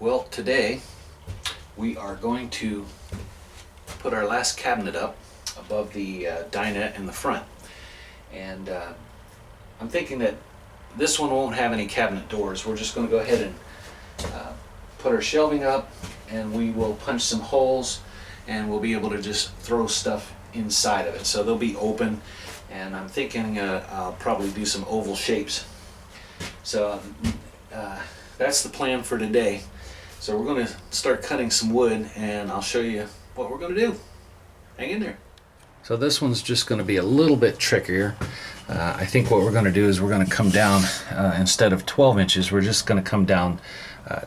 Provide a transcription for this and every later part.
Well, today we are going to put our last cabinet up above the dinette in the front. And I'm thinking that this one won't have any cabinet doors. We're just going to go ahead and put our shelving up, and we will punch some holes, and we'll be able to just throw stuff inside of it. So they'll be open, and I'm thinking I'll probably do some oval shapes. So that's the plan for today. So we're going to start cutting some wood, and I'll show you what we're going to do. Hang in there. So this one's just going to be a little bit trickier. I think what we're going to do is we're going to come down, instead of 12 inches, we're just going to come down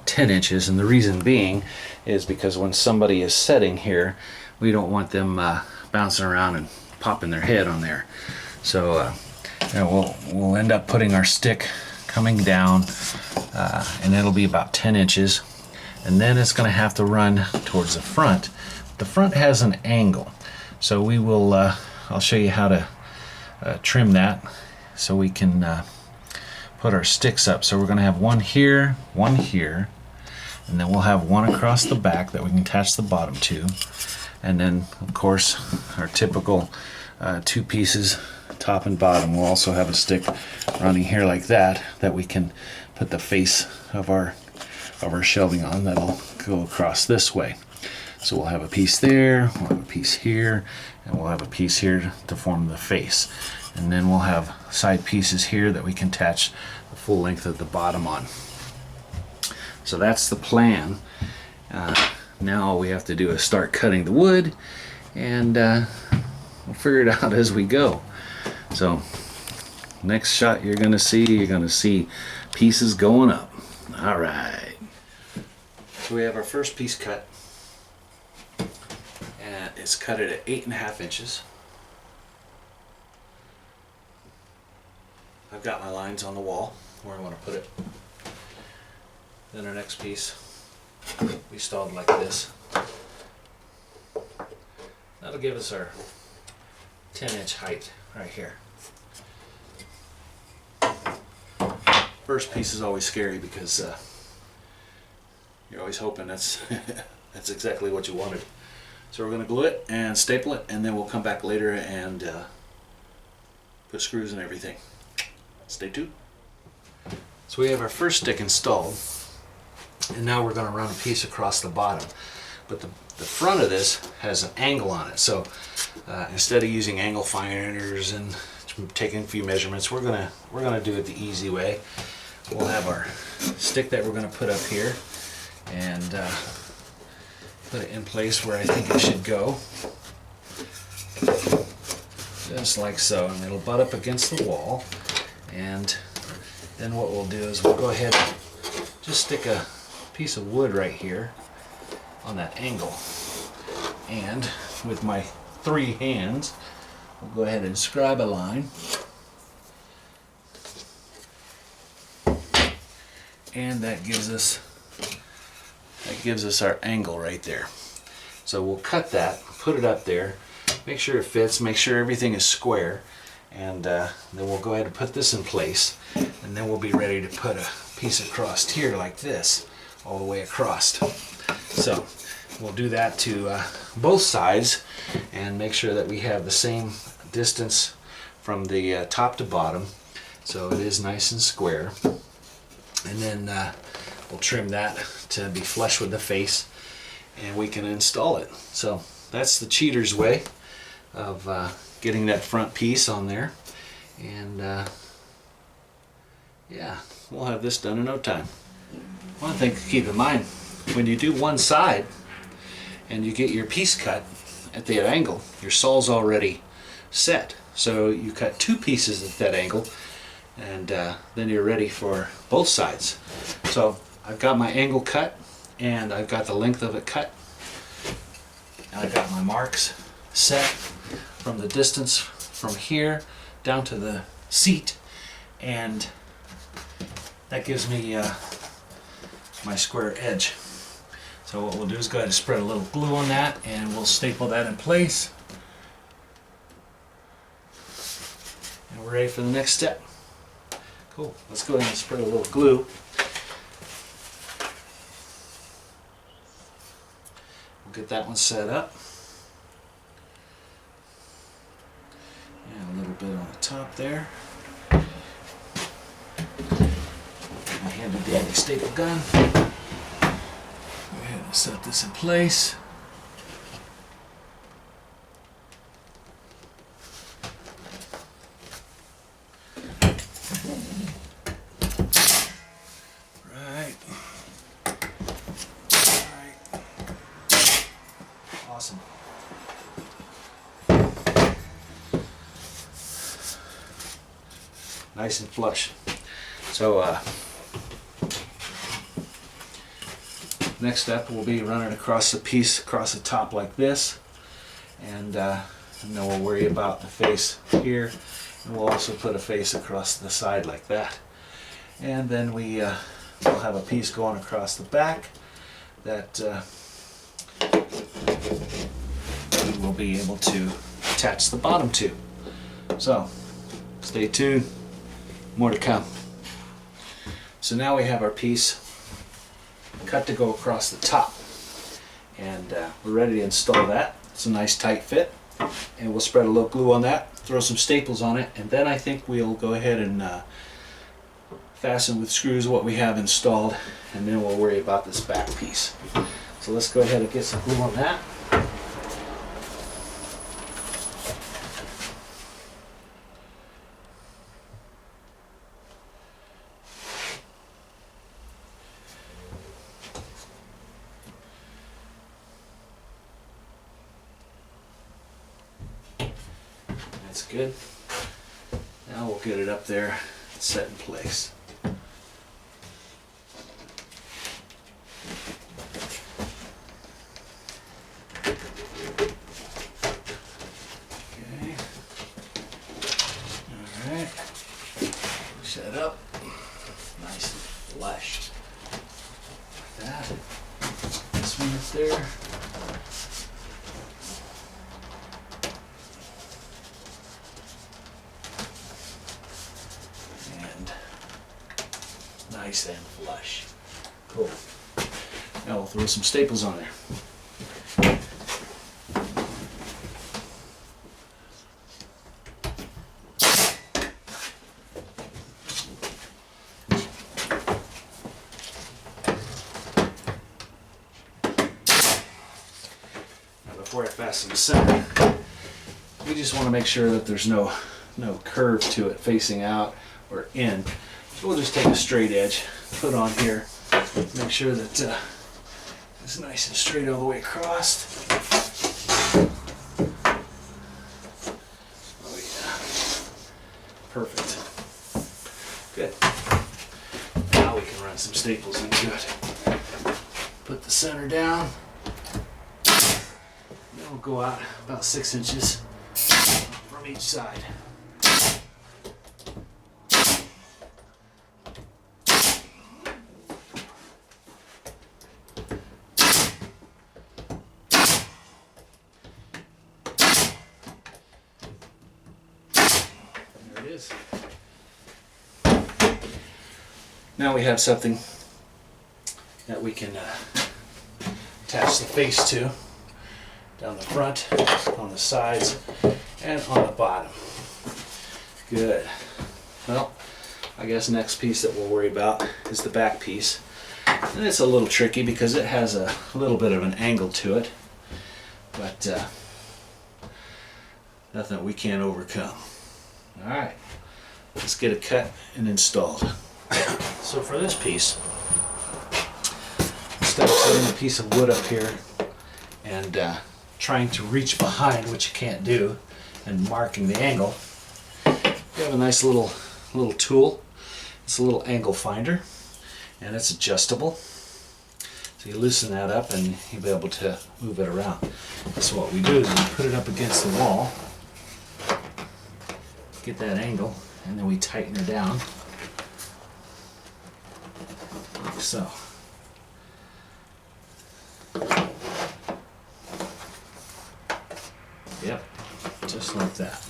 10 inches. And the reason being is because when somebody is setting here, we don't want them bouncing around and popping their head on there. So we'll end up putting our stick coming down, and it'll be about 10 inches. And then it's going to have to run towards the front. The front has an angle, so we will I'll show you how to trim that so we can put our sticks up. So we're going to have one here, and then we'll have one across the back that we can attach the bottom to. And then of course our typical two pieces, top and bottom. We'll also have a stick running here like that we can put the face of our shelving on. That'll go across this way. So we'll have a piece there, we'll have a piece here, and we'll have a piece here to form the face. And then we'll have side pieces here that we can attach the full length of the bottom on. So that's the plan. Now all we have to do is start cutting the wood, and we'll figure it out as we go. So next shot you're going to see pieces going up. All right. So we have our first piece cut, and it's cut at 8.5 inches. I've got my lines on the wall where I want to put it. Then our next piece we stalled like this. That'll give us our 10-inch height right here. First piece is always scary because you're always hoping that's that's exactly what you wanted. So we're going to glue it and staple it, and then we'll come back later and put screws and everything. Stay tuned. So we have our first stick installed, and now we're going to run a piece across the bottom. But the front of this has an angle on it. So instead of using angle finders and taking a few measurements, we're gonna do it the easy way. We'll have our stick that we're going to put up here, and put it in place where I think it should go, just like so, and it'll butt up against the wall. And then what we'll do is we'll go ahead and just stick a piece of wood right here on that angle, and with my 3 hands we'll go ahead and scribe a line, and that gives us our angle right there. So we'll cut that, put it up there, make sure it fits, make sure everything is square, and then we'll go ahead and put this in place, and then we'll be ready to put a piece across here like this, all the way across. So we'll do that to both sides, and make sure that we have the same distance from the top to bottom, so it is nice and square. And then we'll trim that to be flush with the face, and we can install it. So that's the cheater's way of getting that front piece on there. And yeah, we'll have this done in no time. One thing to keep in mind, when you do one side and you get your piece cut at that angle, your saw's already set. So you cut 2 pieces at that angle, and then you're ready for both sides. So I've got my angle cut, and I've got the length of it cut, and I've got my marks set from the distance from here down to the seat, and that gives me my square edge. So what we'll do is go ahead and spread a little glue on that, and we'll staple that in place, and we're ready for the next step. Cool. Let's go ahead and spread a little glue. Get that one set up. And a little bit on the top there. My handy dandy staple gun. Go ahead and set this in place. Awesome. Nice and flush. So next step will be running across the piece across the top like this, and then we'll worry about the face here, and we'll also put a face across the side like that, and then we'll have a piece going across the back that we will be able to attach the bottom to. So stay tuned, more to come. So now we have our piece cut to go across the top, and we're ready to install that. It's a nice tight fit, and we'll spread a little glue on that, throw some staples on it, and then I think we'll go ahead and fasten with screws what we have installed, and then we'll worry about this back piece. So let's go ahead and get some glue on that. That's good. Now we'll get it up there and set in place. Okay. Alright. Set up. Nice and flush. Like that. This one up there. Nice and flush. Cool. Now we'll throw some staples on there. Now before I fasten the center, we just want to make sure that there's no curve to it facing out or in. So we'll just take a straight edge, put on here, make sure that it's nice and straight all the way across. Oh yeah, perfect. Good. Now we can run some staples into it. Put the center down. Then we'll go out about 6 inches from each side. Now we have something that we can attach the face to down the front, on the sides, and on the bottom. Good. Well, I guess next piece that we'll worry about is the back piece. And it's a little tricky because it has a little bit of an angle to it, but nothing we can't overcome. Alright, let's get it cut and installed. So for this piece, instead of setting a piece of wood up here and trying to reach behind, which you can't do, and marking the angle, we have a nice little tool. It's a little angle finder, and it's adjustable. So you loosen that up and you'll be able to move it around. So what we do is we put it up against the wall, get that angle, and then we tighten her down. Like so. Yep, just like that.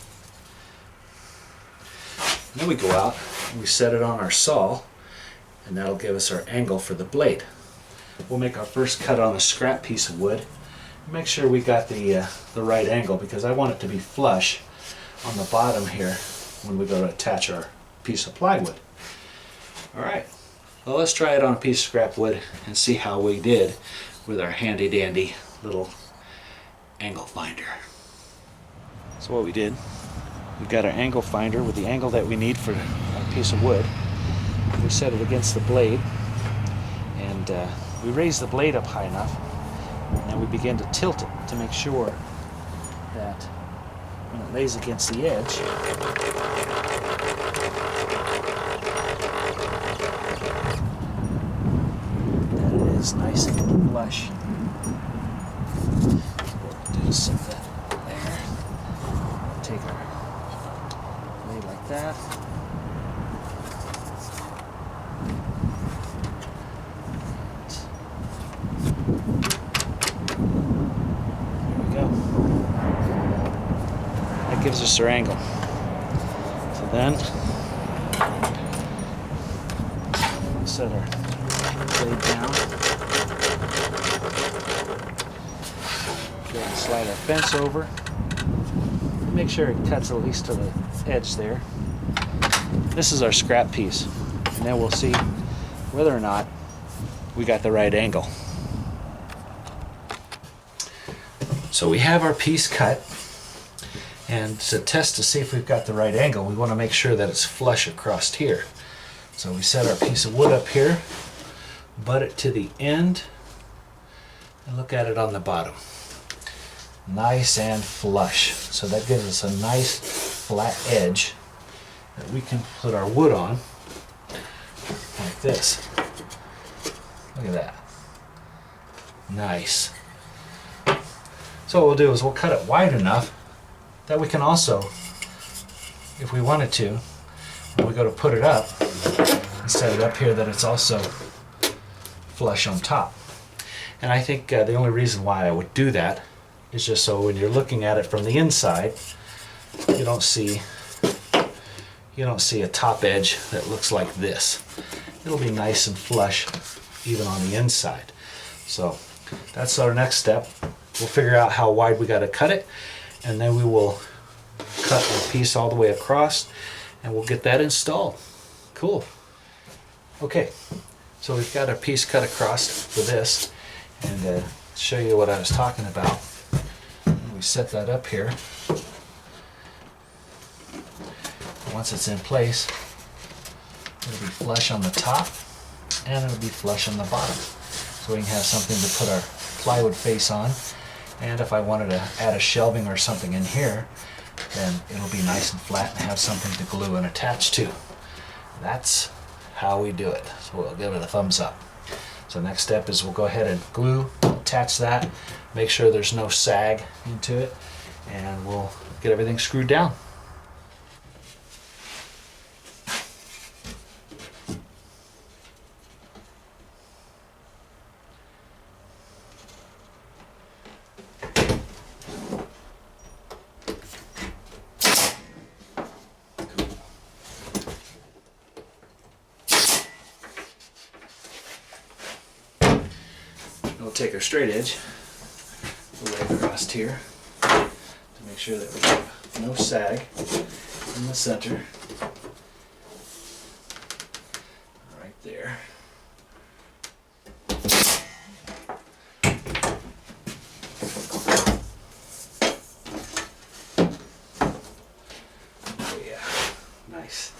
And then we go out and we set it on our saw, and that'll give us our angle for the blade. We'll make our first cut on a scrap piece of wood, make sure we got the right angle, because I want it to be flush on the bottom here when we go to attach our piece of plywood. Alright, well, let's try it on a piece of scrap wood and see how we did with our handy dandy little angle finder. So what we did, we've got our angle finder with the angle that we need for our piece of wood. We set it against the blade, and we raise the blade up high enough, and then we begin to tilt it to make sure that when it lays against the edge, that it is nice and flush. So what we'll do is set that there, take our blade like that. Gives us our angle. So then we'll set our blade down. Go and slide our fence over. Make sure it cuts at least to the edge there. This is our scrap piece, and then we'll see whether or not we got the right angle. So we have our piece cut. And to test to see if we've got the right angle, we want to make sure that it's flush across here. So we set our piece of wood up here, butt it to the end, and look at it on the bottom. Nice and flush. So that gives us a nice flat edge that we can put our wood on, like this. Look at that. Nice. So what we'll do is we'll cut it wide enough that we can also, if we wanted to, when we go to put it up, and set it up here, that it's also flush on top. And I think the only reason why I would do that is just so when you're looking at it from the inside, you don't see a top edge that looks like this. It'll be nice and flush even on the inside. So that's our next step. We'll figure out how wide we got to cut it, and then we will cut our piece all the way across, and we'll get that installed. Cool. Okay, so we've got our piece cut across for this, and show you what I was talking about. We set that up here. Once it's in place, it'll be flush on the top, and it'll be flush on the bottom. So we can have something to put our plywood face on. And if I wanted to add a shelving or something in here, then it'll be nice and flat and have something to glue and attach to. That's how we do it. So we'll give it a thumbs up. So next step is we'll go ahead and glue, attach that, make sure there's no sag into it, and we'll get everything screwed down. We'll take our straight edge, we'll lay it across here to make sure that we have no sag in the center. Right there. Oh yeah, nice.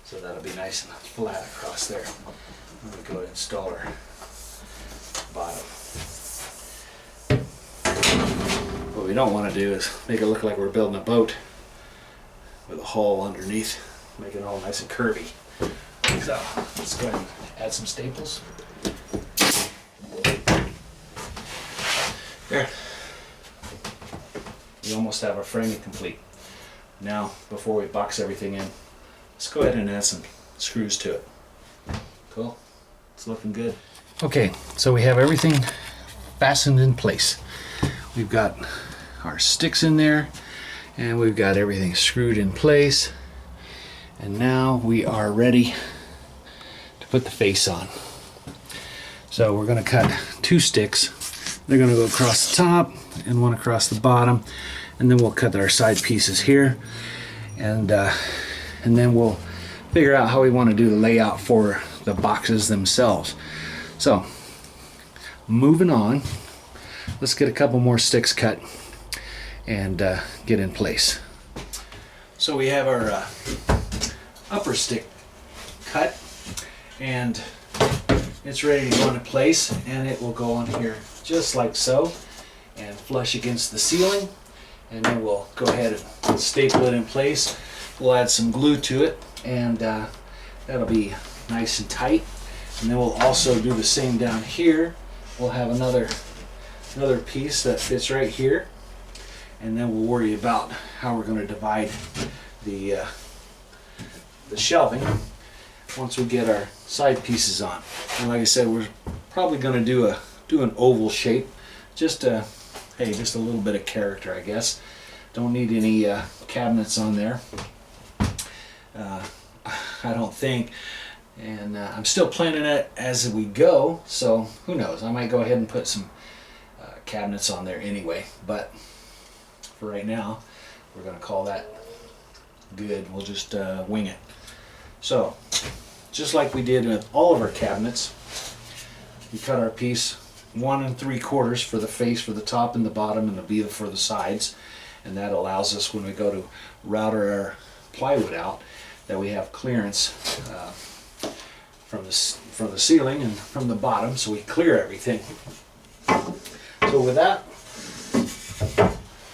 So that'll be nice and flat across there. I'm going to go and install our bottom. What we don't want to do is make it look like we're building a boat with a hole underneath, make it all nice and curvy. So let's go ahead and add some staples. There. We almost have our framing complete. Now, before we box everything in, let's go ahead and add some screws to it. Cool. It's looking good. Okay, so we have everything fastened in place. We've got our sticks in there, and we've got everything screwed in place. And now we are ready to put the face on. So we're going to cut 2 sticks They're going to go across the top and one across the bottom, and then we'll cut our side pieces here, and then we'll figure out how we want to do the layout for the boxes themselves. So moving on, let's get a couple more sticks cut and get in place. So we have our upper stick cut, and it's ready to go into place, and it will go on here just like so and flush against the ceiling, and then we'll go ahead and staple it in place. We'll add some glue to it, and that'll be nice and tight. And then we'll also do the same down here. We'll have another piece that fits right here, and then we'll worry about how we're going to divide the shelving once we get our side pieces on. And like I said, we're probably going to do an oval shape, just a little bit of character, I guess. Don't need any cabinets on there, I don't think. And I'm still planning it as we go, so who knows, I might go ahead and put some cabinets on there anyway, but for right now we're going to call that good. We'll just wing it. So just like we did with all of our cabinets, we cut our piece 1 3/4 for the face for the top and the bottom, and the beam for the sides, and that allows us, when we go to router our plywood out, that we have clearance from the ceiling and from the bottom, so we clear everything. So with that,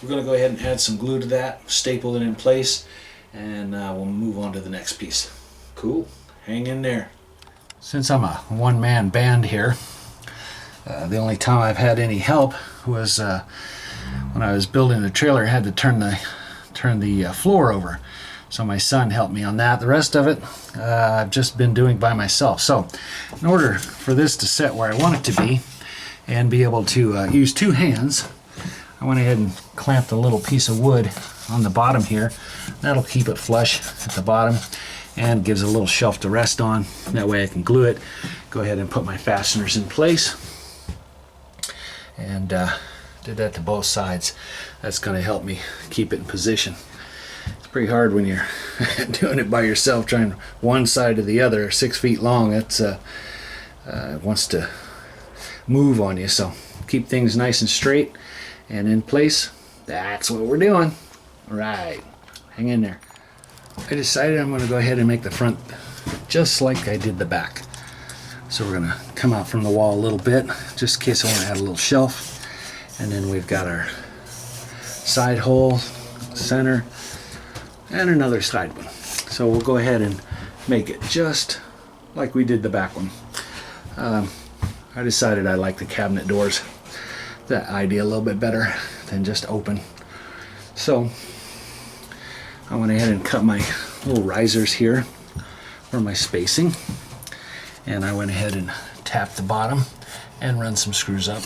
we're going to go ahead and add some glue to that, staple it in place, and we'll move on to the next piece. Cool, hang in there. Since I'm a one-man band here, the only time I've had any help was when I was building the trailer. I had to turn the floor over, so my son helped me on that. The rest of it I've just been doing by myself. So in order for this to set where I want it to be and be able to use two hands, I went ahead and clamped a little piece of wood on the bottom here. That'll keep it flush at the bottom and gives a little shelf to rest on. That way I can glue it, go ahead and put my fasteners in place, and did that to both sides. That's going to help me keep it in position. It's pretty hard when you're doing it by yourself, trying one side to the other, 6 feet long. It wants to move on you, so keep things nice and straight and in place. That's what we're doing. All right, hang in there. I decided I'm going to go ahead and make the front just like I did the back. So we're going to come out from the wall a little bit, just in case I want to add a little shelf. And then we've got our side hole, center, and another side one. So we'll go ahead and make it just like we did the back one. I decided I like the cabinet doors, that idea, a little bit better than just open. So I went ahead and cut my little risers here for my spacing, and I went ahead and tapped the bottom and run some screws up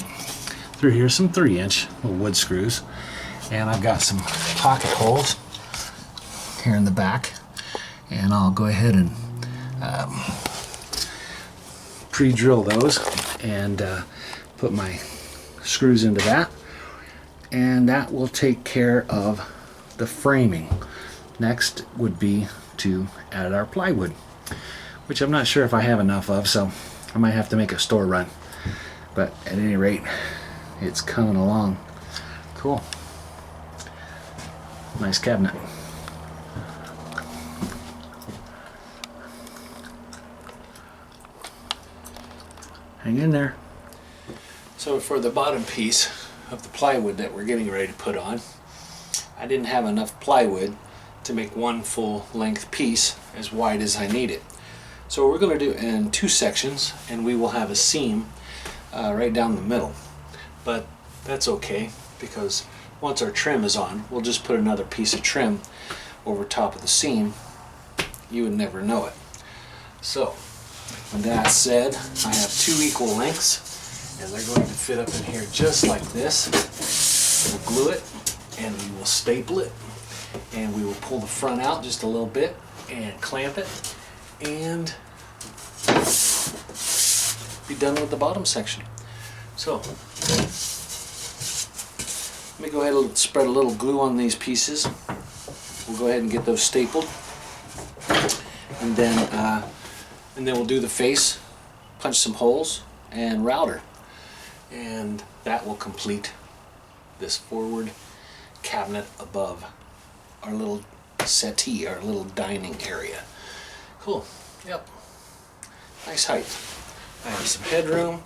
through here, some 3-inch little wood screws, and I've got some pocket holes here in the back, and I'll go ahead and pre-drill those and put my screws into that, and that will take care of the framing. Next would be to add our plywood, which I'm not sure if I have enough of, so I might have to make a store run, but at any rate, it's coming along. Cool. Nice cabinet. Hang in there. So for the bottom piece of the plywood that we're getting ready to put on, I didn't have enough plywood to make one full length piece as wide as I need it. So we're going to do it in 2 sections, and we will have a seam right down the middle. But that's okay, because once our trim is on, we'll just put another piece of trim over top of the seam. You would never know it. So with that said, I have 2 equal lengths, and they're going to fit up in here just like this. We'll glue it, and we will staple it, and we will pull the front out just a little bit and clamp it, and be done with the bottom section. So Let me go ahead and spread a little glue on these pieces. We'll go ahead and get those stapled, and then we'll do the face, punch some holes, and router, and that will complete this forward cabinet above our little settee, our little dining area. Cool. Yep. Nice height. I have some headroom,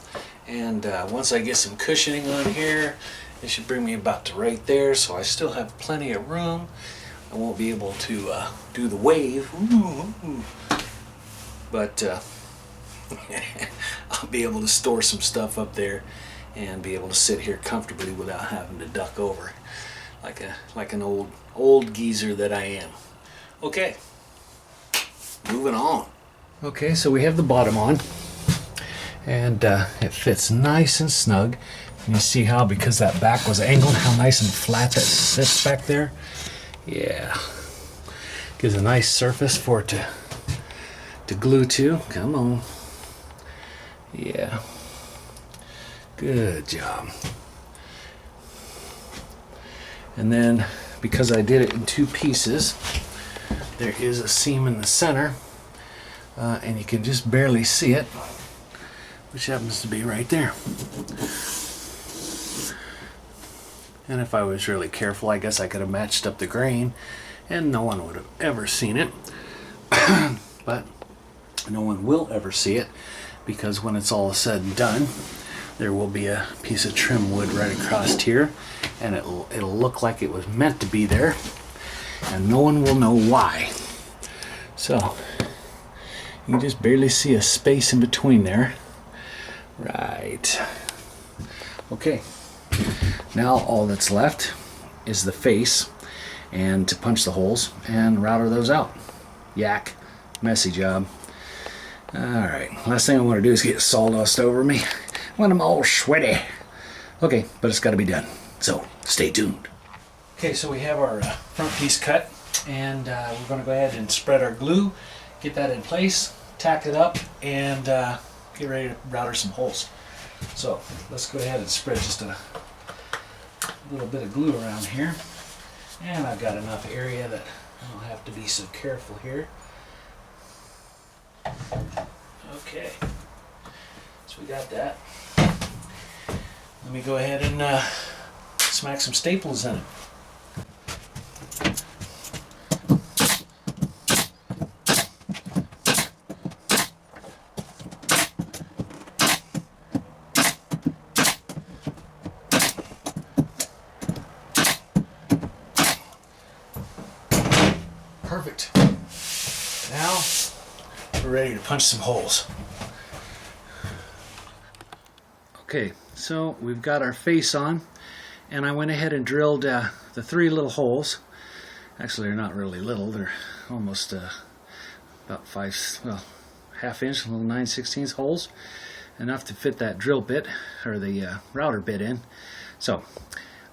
and once I get some cushioning on here, it should bring me about to right there, so I still have plenty of room. I won't be able to do the wave, but I'll be able to store some stuff up there and be able to sit here comfortably without having to duck over like an old geezer that I am. Okay, moving on. Okay, so we have the bottom on, and it fits nice and snug. And you see how, because that back was angled, how nice and flat that sits back there? Yeah. Gives a nice surface for it to glue to. Come on. Yeah. Good job. And then, because I did it in two pieces, there is a seam in the center, and you can just barely see it, which happens to be right there. And if I was really careful, I guess I could have matched up the grain and no one would have ever seen it. But no one will ever see it, because when it's all said and done, there will be a piece of trim wood right across here, and it'll look like it was meant to be there, and no one will know why. So you can just barely see a space in between there. Right. Okay. Now all that's left is the face, and to punch the holes and router those out. Yak. Messy job. Alright, last thing I want to do is get sawdust over me when I'm all sweaty. Okay, but it's got to be done, so stay tuned. Okay, so we have our front piece cut, and we're going to go ahead and spread our glue, get that in place, tack it up, and get ready to router some holes. So let's go ahead and spread just a little bit of glue around here, and I've got enough area that I don't have to be so careful here. Okay, so we got that. Let me go ahead and smack some staples in it. Perfect. Now we're ready to punch some holes. Okay, so we've got our face on, and I went ahead and drilled the 3 little holes. Actually, they're not really little, they're almost about 5, well, half-inch, little 9/16 holes, enough to fit that drill bit, or the router bit in. So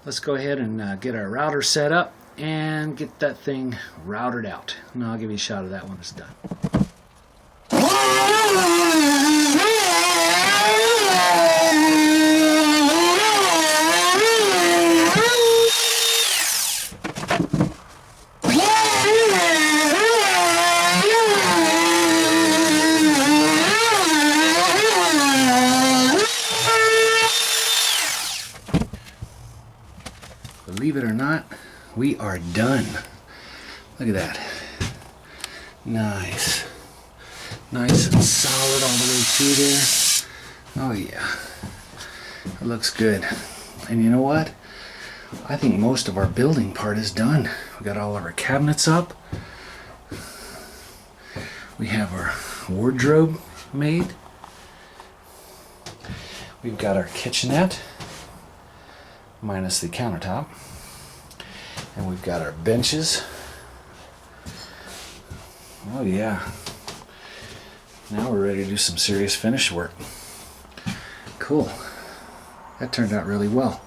let's go ahead and get our router set up and get that thing routed out. And I'll give you a shot of that when it's done. Believe it or not, we are done. Look at that. Nice. Nice and solid all the way through there. Oh yeah. It looks good. And you know what? I think most of our building part is done. We got all of our cabinets up. We have our wardrobe made. We've got our kitchenette, minus the countertop. And we've got our benches. Oh yeah. Now we're ready to do some serious finish work. Cool. That turned out really well.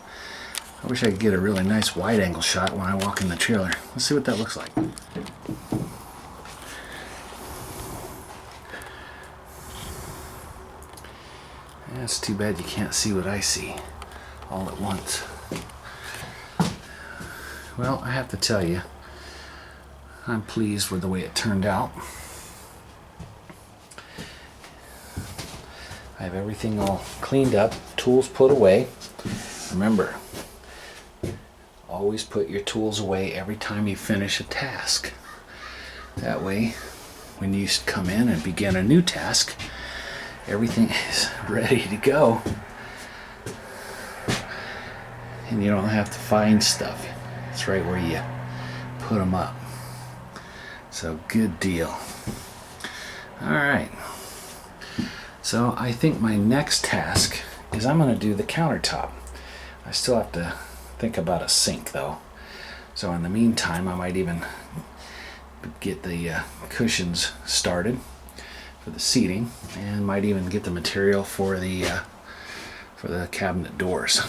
I wish I could get a really nice wide angle shot when I walk in the trailer. Let's see what that looks like. Yeah, it's too bad you can't see what I see all at once. well, I have to tell you, I'm pleased with the way it turned out. I have everything all cleaned up, tools put away. Remember, always put your tools away every time you finish a task. That way, when you come in and begin a new task, everything is ready to go. And you don't have to find stuff. It's right where you put them up. So, good deal. Alright. So, I think my next task is I'm going to do the countertop. I still have to think about a sink though. So in the meantime, I might even get the cushions started for the seating, and might even get the material for the cabinet doors.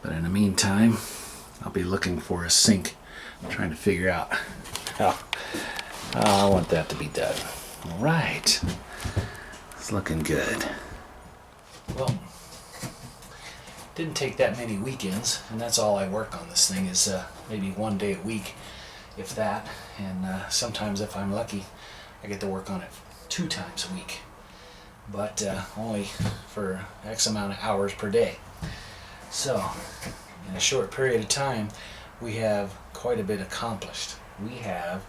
But in the meantime, I'll be looking for a sink, trying to figure out how I want that to be done. All right, it's looking good. Well, didn't take that many weekends, and that's all I work on this thing is maybe one day a week, if that. And sometimes, if I'm lucky, I get to work on it 2 times a week, but only for X amount of hours per day. So, in a short period of time, we have quite a bit accomplished. We have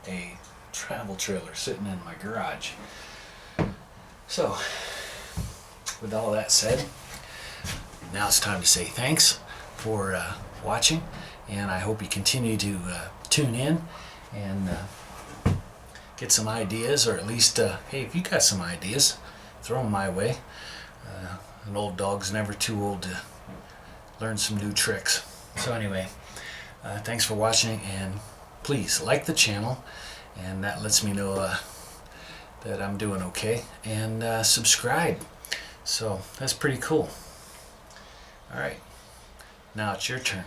a travel trailer sitting in my garage. So, with all that said, now it's time to say thanks for watching, and I hope you continue to tune in and get some ideas, or at least, hey, if you got some ideas, throw them my way. An old dog's never too old to learn some new tricks. So anyway, thanks for watching, and please like the channel, and that lets me know that I'm doing okay, and subscribe. So that's pretty cool. Alright, now it's your turn.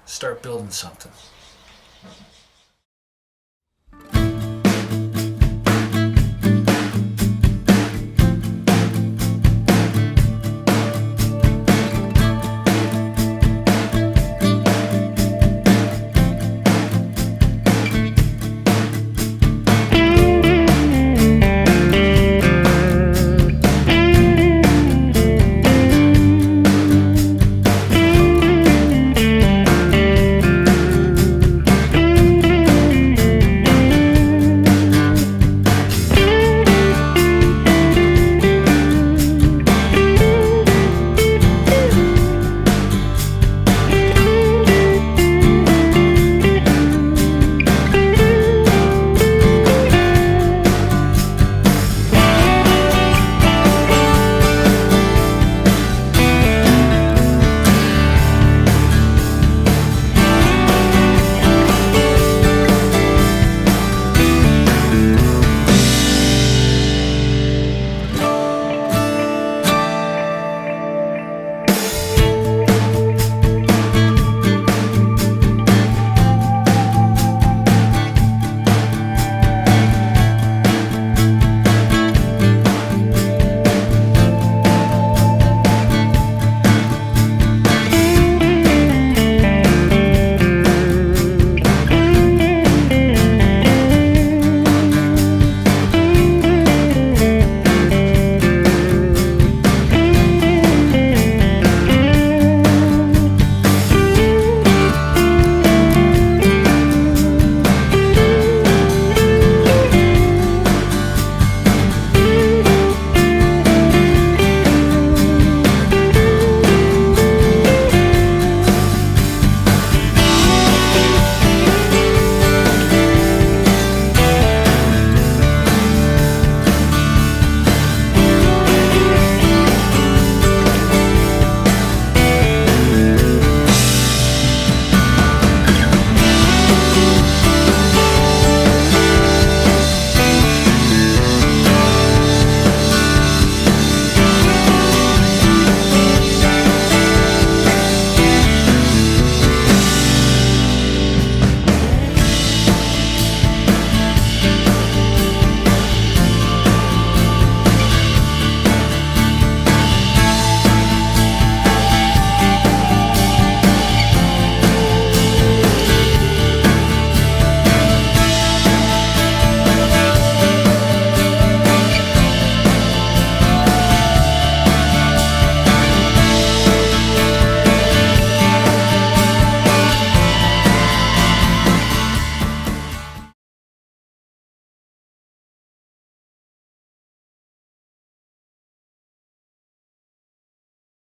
Start building something.